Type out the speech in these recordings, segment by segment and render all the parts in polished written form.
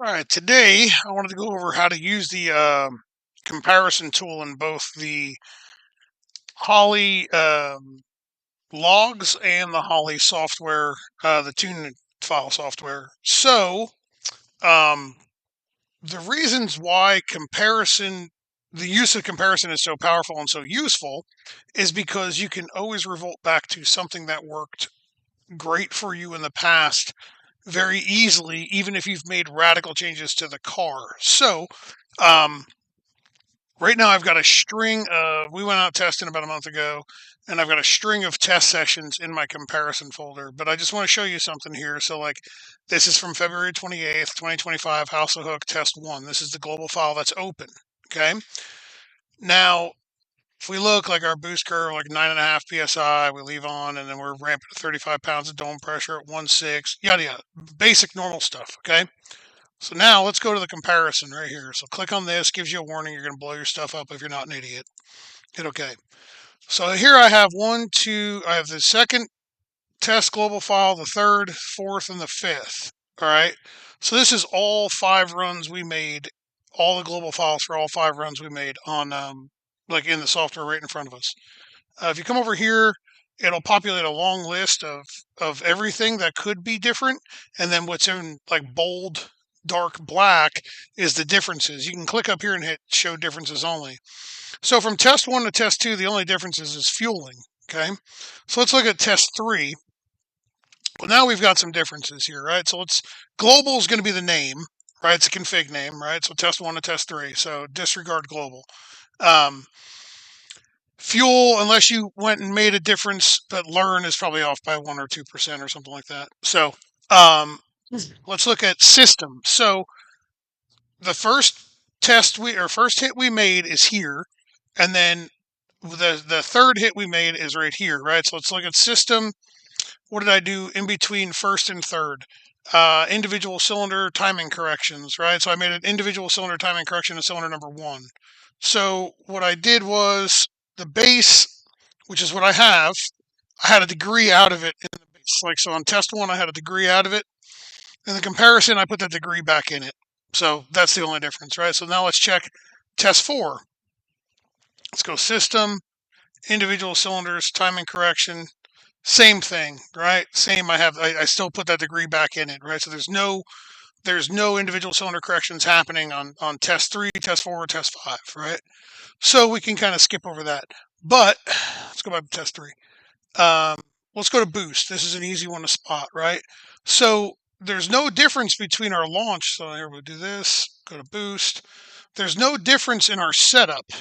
All right, today I wanted to go over how to use the comparison tool in both the Holley logs and the Holley software, the tune file software. So, um, the reasons why the use of comparison is so powerful and so useful is because you can always revert back to something that worked great for you in the past very easily, even if you've made radical changes to the car. So, um, right now I've got a string of, we went out testing about a month ago, and I've got a string of test sessions in my comparison folder. But I just want to show you something here. So, like, this is from February 28th, 2025, House of Hook test one. This is the global file that's open. Okay. Now, if we look like our boost curve, like 9.5 psi, we leave on, and then we're ramping to 35 pounds of dome pressure at 1.6, yada yada, basic normal stuff. Okay. So now let's go to the comparison right here. So click on this, gives you a warning. You're going to blow your stuff up if you're not an idiot. Hit OK. So here I have I have the second test global file, the third, fourth, and the fifth. All right. So this is all 5 runs we made, all the global files for all 5 runs we made on, like in the software right in front of us. If you come over here, it'll populate a long list of everything that could be different. And then what's in like bold, dark black is the differences. You can click up here and hit show differences only. So from test one to test two, the only differences is fueling. Okay. So let's look at test three. Well, now we've got some differences here, right? So global is going to be the name, right? It's a config name, right? So test one to test three. So disregard global. Um, Fuel, unless you went and made a difference, but learn is probably off by 1 or 2% or something like that. So let's look at system. So the first first hit we made is here, and then the third hit we made is right here, right? So let's look at system. What did I do in between first and third? Individual cylinder timing corrections, right? So I made an individual cylinder timing correction in cylinder number 1. So what I did was the base, which is what I had a degree out of it in the base. Like, so on test 1, I had a degree out of it. In the comparison, I put that degree back in it. So that's the only difference, right? So now let's check test 4. Let's go system, individual cylinders, timing correction. Same thing, right? Same. I still put that degree back in it, right? So there's no individual cylinder corrections happening on test 3, test 4, or test 5, right? So we can kind of skip over that. But let's go back to test 3. Let's go to boost. This is an easy one to spot, right? So there's no difference between our launch. So here we'll do this, go to boost. There's no difference in our setup,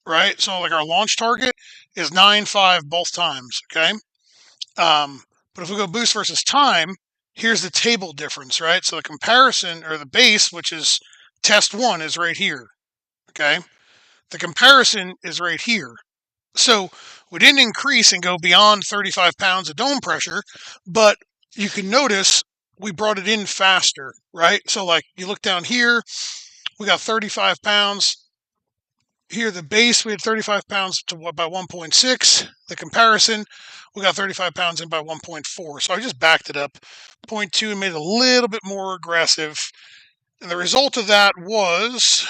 right? So like our launch target is 9.5 both times, okay? But if we go boost versus time, here's the table difference, right? So the comparison, or the base, which is test 1, is right here, okay? The comparison is right here. So we didn't increase and go beyond 35 pounds of dome pressure, but you can notice we brought it in faster, right? So like you look down here, we got 35 pounds. Here, the base, we had 35 pounds by 1.6. The comparison, we got 35 pounds in by 1.4. So I just backed it up 0.2 and made it a little bit more aggressive. And the result of that was,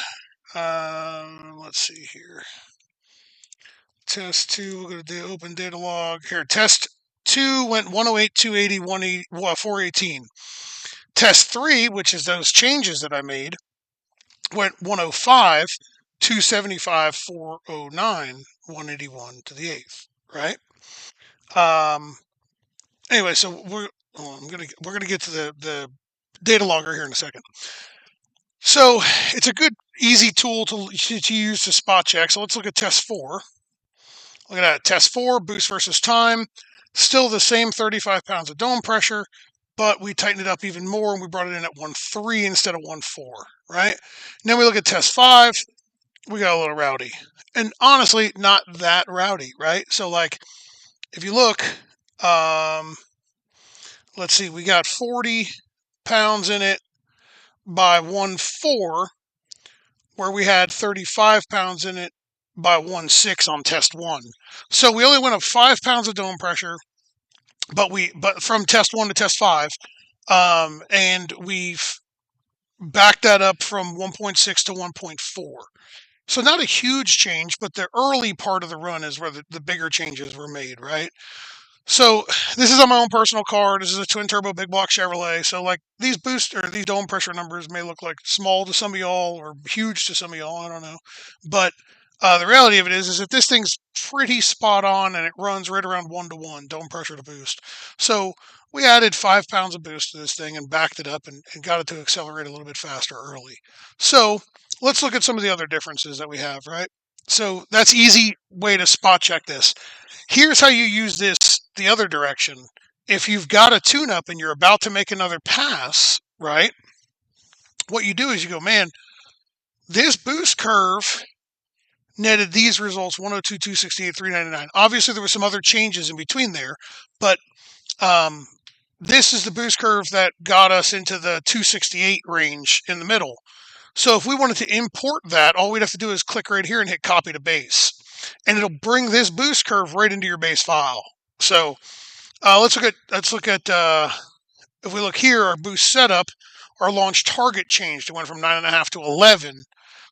let's see here. Test 2, we're going to do open data log. Here, test 2 went 108, 280, 180, 418. Test 3, which is those changes that I made, went 105, 275, 409, 181 to the 8th, right? Anyway, so we're gonna get to the data logger here in a second. So it's a good, easy tool to use to spot check. So let's look at test 4. Look at that, test 4, boost versus time. Still the same 35 pounds of dome pressure, but we tightened it up even more and we brought it in at 1.3 instead of 1.4, right? And then we look at test 5. We got a little rowdy. And honestly, not that rowdy, right? So like, if you look, let's see, we got 40 pounds in it by 1.4, where we had 35 pounds in it by 1.6 on test 1. So we only went up 5 pounds of dome pressure, but from test 1 to test 5, and we've backed that up from 1.6 to 1.4. So not a huge change, but the early part of the run is where the bigger changes were made, right? So this is on my own personal car. This is a twin turbo big block Chevrolet. So like these these dome pressure numbers may look like small to some of y'all or huge to some of y'all. I don't know, but the reality of it is that this thing's pretty spot on and it runs right around 1-to-1 dome pressure to boost. So we added 5 pounds of boost to this thing and backed it up and got it to accelerate a little bit faster early. So let's look at some of the other differences that we have, right? So that's easy way to spot check this. Here's how you use this the other direction. If you've got a tune-up and you're about to make another pass, right? What you do is you go, man, this boost curve netted these results 102, 268, 399. Obviously, there were some other changes in between there, but um, this is the boost curve that got us into the 268 range in the middle. So if we wanted to import that, all we'd have to do is click right here and hit copy to base. And it'll bring this boost curve right into your base file. So let's look at if we look here, our boost setup, our launch target changed. It went from 9.5 to 11.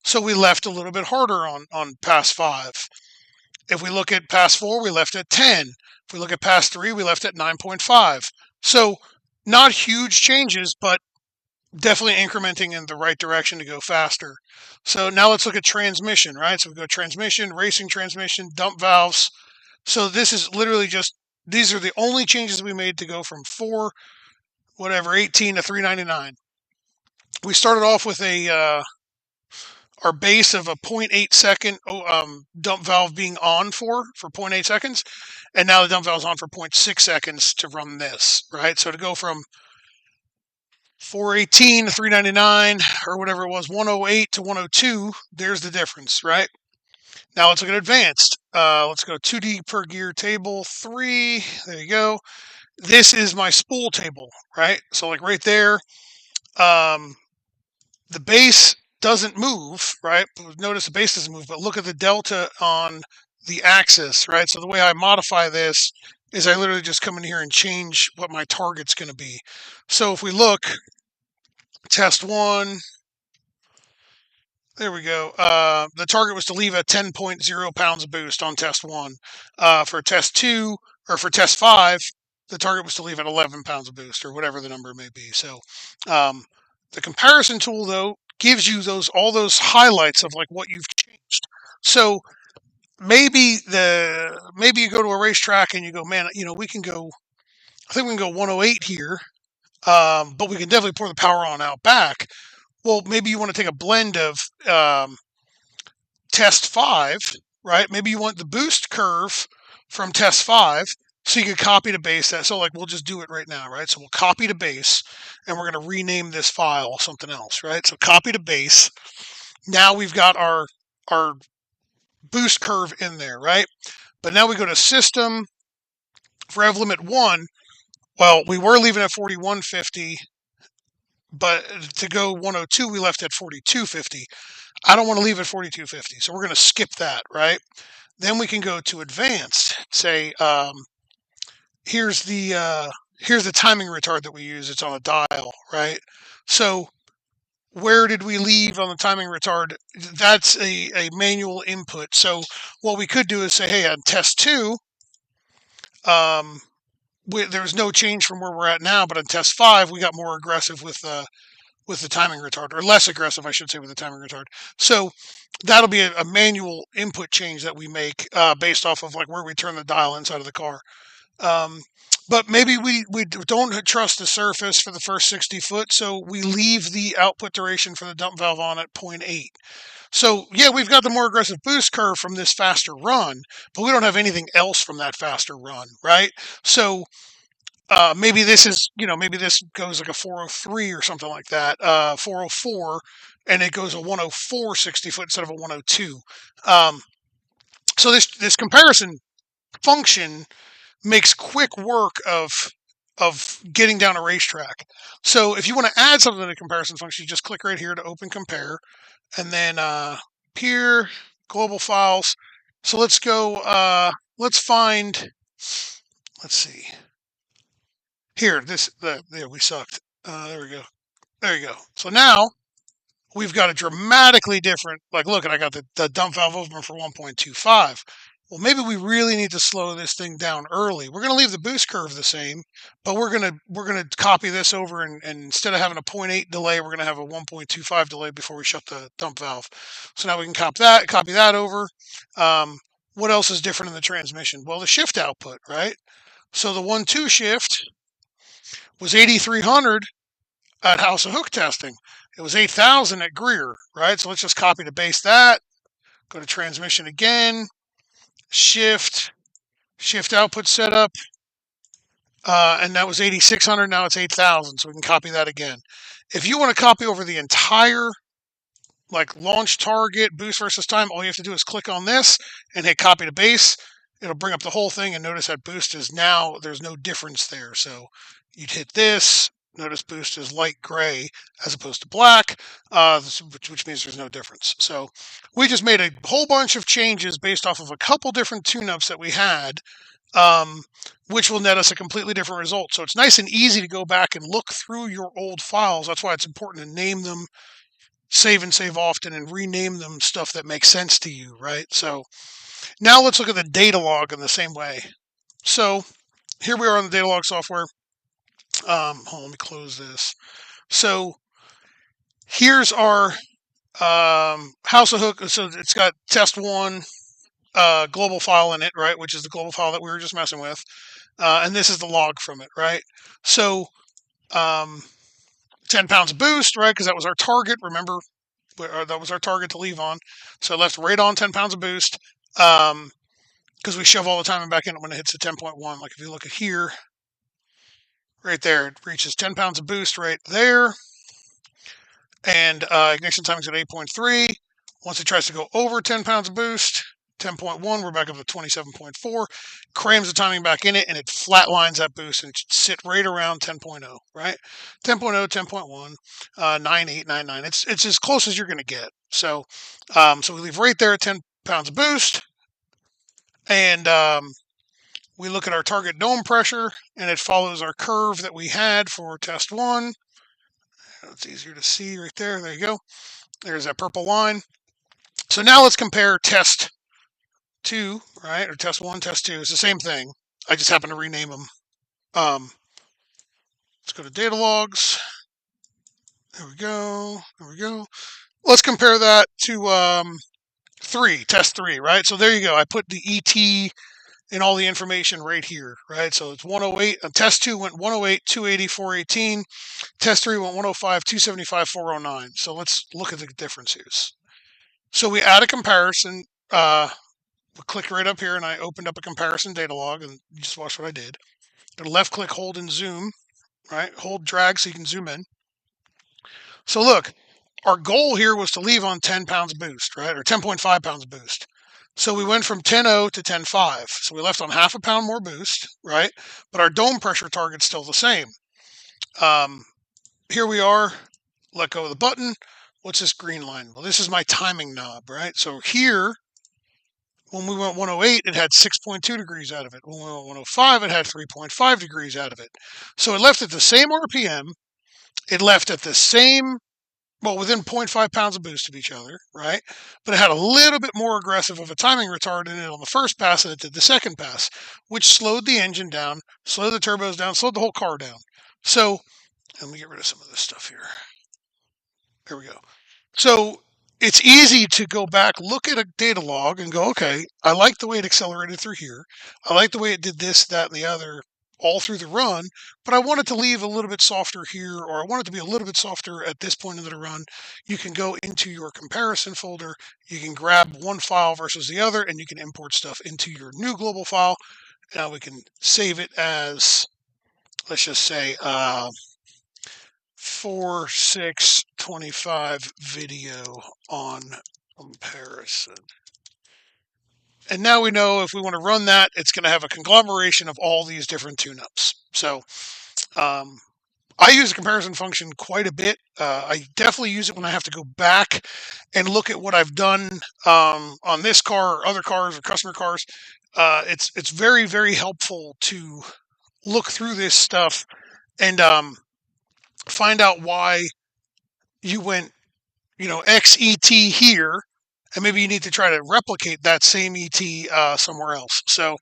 So we left a little bit harder on pass 5. If we look at pass 4, we left at 10. If we look at pass 3, we left at 9.5. So not huge changes, but definitely incrementing in the right direction to go faster. So now let's look at transmission, right? So we go transmission, racing transmission, dump valves. So this is literally just, these are the only changes we made to go from 18 to 399. We started off with our base of a 0.8 second dump valve being on for 0.8 seconds. And now the dump valve is on for 0.6 seconds to run this, right? So to go from 418 to 399 or whatever it was, 108 to 102, there's the difference, right? Now let's look at advanced. Let's go 2D per gear table 3. There you go. This is my spool table, right? So like right there, the base doesn't move, right? Notice the base doesn't move, but look at the delta on the axis, right? So the way I modify this is I literally just come in here and change what my target's going to be. So if we look, test 1, there we go. The target was to leave a 10.0 pounds of boost on test 1. For test 2, or for test 5, the target was to leave at 11 pounds of boost, or whatever the number may be. So the comparison tool, though, gives you all those highlights of like what you've changed. So maybe you go to a racetrack and you go, man, we can go, I think we can go 108 here, but we can definitely pour the power on out back. Well, maybe you want to take a blend of test 5, right? Maybe you want the boost curve from test 5, so you could copy to base that. So like we'll just do it right now, right? So we'll copy to base, and we're going to rename this file something else, right? So copy to base. Now we've got our boost curve in there, right? But now we go to system, rev limit 1. Well, we were leaving at 4150. But to go 102, we left at 4250. I don't want to leave at 4250, so we're going to skip that, right? Then we can go to advanced. Say, here's the timing retard that we use. It's on a dial, right? So where did we leave on the timing retard? That's a manual input. So what we could do is say, hey, on test 2, there's no change from where we're at now, but on test 5, we got more aggressive with the timing retard, or less aggressive, I should say, with the timing retard. So that'll be a manual input change that we make based off of like where we turn the dial inside of the car. But maybe we don't trust the surface for the first 60 foot, so we leave the output duration for the dump valve on at 0.8. So yeah, we've got the more aggressive boost curve from this faster run, but we don't have anything else from that faster run, right? So maybe this goes like a 403 or something like that, 404, and it goes a 104 60 foot instead of a 102. So this comparison function makes quick work of getting down a racetrack. So if you want to add something to the comparison function, you just click right here to open compare, and then here, global files. So let's go, let's see. Here, there we sucked. There we go. There you go. So now we've got a dramatically different, like, look, and I got the dump valve opener for 1.25. Well, maybe we really need to slow this thing down early. We're going to leave the boost curve the same, but we're gonna copy this over, and instead of having a 0.8 delay, we're going to have a 1.25 delay before we shut the dump valve. So now we can copy that over. What else is different in the transmission? Well, the shift output, right? So the 1-2 shift was 8,300 at House of Hook testing. It was 8,000 at Greer, right? So let's just copy to base that. Go to transmission again, shift output setup, and that was 8,600. Now it's 8,000, so we can copy that again. If you want to copy over the entire, like, launch target, boost versus time, all you have to do is click on this and hit copy to base. It'll bring up the whole thing, and notice that boost is now, there's no difference there. So you'd hit this, notice boost is light gray as opposed to black, which means there's no difference. So we just made a whole bunch of changes based off of a couple different tune-ups that we had, which will net us a completely different result. So it's nice and easy to go back and look through your old files. That's why it's important to name them, save and save often, and rename them stuff that makes sense to you, right? So now let's look at the Datalog in the same way. So here we are on the Datalog software. Hold on, let me close this. So here's our House of Hook. So it's got test one global file in it, right? Which is the global file that we were just messing with. And this is the log from it, right? So 10 pounds of boost, right? Because that was our target. Remember, that was our target to leave on. So I left right on 10 pounds of boost, because we shove all the timing back in it when it hits the 10.1. Like if you look at here, right there, it reaches 10 pounds of boost right there. And ignition timing's at 8.3. Once it tries to go over 10 pounds of boost, 10.1, we're back up to 27.4, crams the timing back in it, and it flatlines that boost, and it should sit right around 10.0, right? 10.0, 10.1, 9, 8, 9, 9. It's as close as you're going to get. So we leave right there at 10 pounds of boost, and we look at our target dome pressure, and it follows our curve that we had for test one. It's easier to see right there. There you go. There's that purple line. So now let's compare test 2, right? Or test 1, test 2. It's the same thing. I just happen to rename them. Let's go to data logs. There we go. There we go. Let's compare that to 3, test 3, right? So there you go. I put the ET and all the information right here, right? So it's 108. Test 2 went 108, 280, 418. Test 3 went 105, 275, 409. So let's look at the differences. So we add a comparison. We clicked right up here, and I opened up a comparison data log, and you just watch what I did. Go to left click, hold, and zoom, right? Hold, drag so you can zoom in. So look, our goal here was to leave on 10 pounds boost, right? Or 10.5 pounds boost. So we went from 10.0 to 10.5. So we left on half a pound more boost, right? But our dome pressure target's still the same. Here we are. Let go of the button. What's this green line? Well, this is my timing knob, right? So here, when we went 108, it had 6.2 degrees out of it. When we went 105, it had 3.5 degrees out of it. So it left at the same RPM. It left at the same, well, within 0.5 pounds of boost of each other, right? But it had a little bit more aggressive of a timing retard in it on the first pass than it did the second pass, which slowed the engine down, slowed the turbos down, slowed the whole car down. So let me get rid of some of this stuff here. There we go. So it's easy to go back, look at a data log, and go, okay, I like the way it accelerated through here. I like the way it did this, that, and the other all through the run, but I want it to leave a little bit softer here, or I want it to be a little bit softer at this point in the run. You can go into your comparison folder, you can grab one file versus the other, and you can import stuff into your new global file. Now we can save it as, let's just say, 4625 video on comparison. And now we know if we want to run that, it's going to have a conglomeration of all these different tune-ups. So I use the comparison function quite a bit. I definitely use it when I have to go back and look at what I've done on this car or other cars or customer cars. It's very, very helpful to look through this stuff and find out why you went, XET here, and maybe you need to try to replicate that same ET somewhere else. So,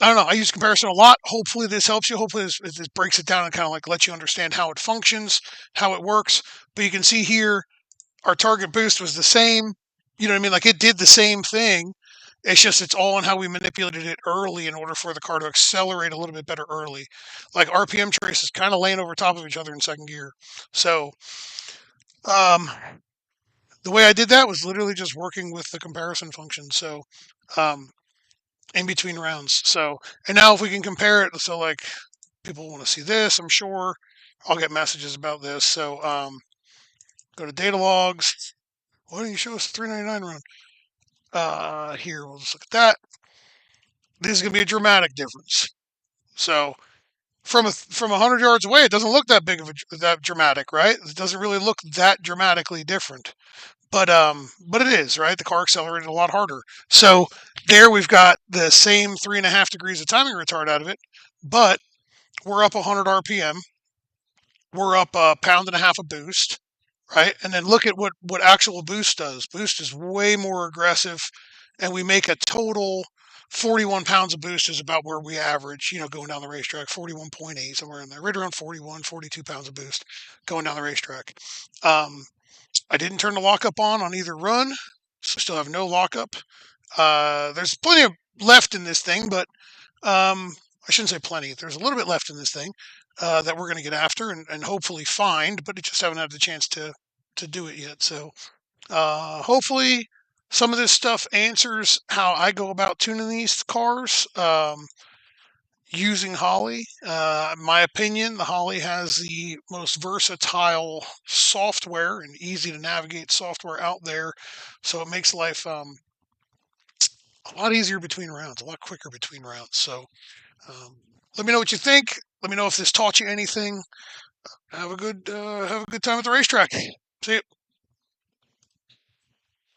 I don't know. I use comparison a lot. Hopefully, this helps you. Hopefully, this breaks it down and kind of like lets you understand how it functions, how it works. But you can see here, our target boost was the same. You know what I mean? Like it did the same thing. It's just it's all in how we manipulated it early in order for the car to accelerate a little bit better early. Like RPM trace is kind of laying over top of each other in second gear. So um, the way I did that was literally just working with the comparison function. So um, in between rounds. So and now if we can compare it, so like people want to see this, I'm sure I'll get messages about this. So go to data logs. Why don't you show us the 399 run? Here, we'll just look at that. This is going to be a dramatic difference. So from 100 yards away, it doesn't look that big of that dramatic, right? It doesn't really look that dramatically different, but it is, right? The car accelerated a lot harder. So there we've got the same 3.5 degrees of timing retard out of it, but we're up 100 RPM. We're up a pound and a half of boost, right? And then look at what actual boost does. Boost is way more aggressive, and we make a total 41 pounds of boost is about where we average, going down the racetrack, 41.8, somewhere in there, right around 41, 42 pounds of boost going down the racetrack. I didn't turn the lockup on either run, so I still have no lockup. There's plenty of left in this thing, but I shouldn't say plenty. There's a little bit left in this thing that we're going to get after and hopefully find, but I just haven't had the chance to do it yet. So hopefully some of this stuff answers how I go about tuning these cars using Holley. In my opinion, the Holley has the most versatile software and easy to navigate software out there. So it makes life a lot easier between rounds, a lot quicker between rounds. So um, let me know what you think. Let me know if this taught you anything. Have a good time at the racetrack. See you.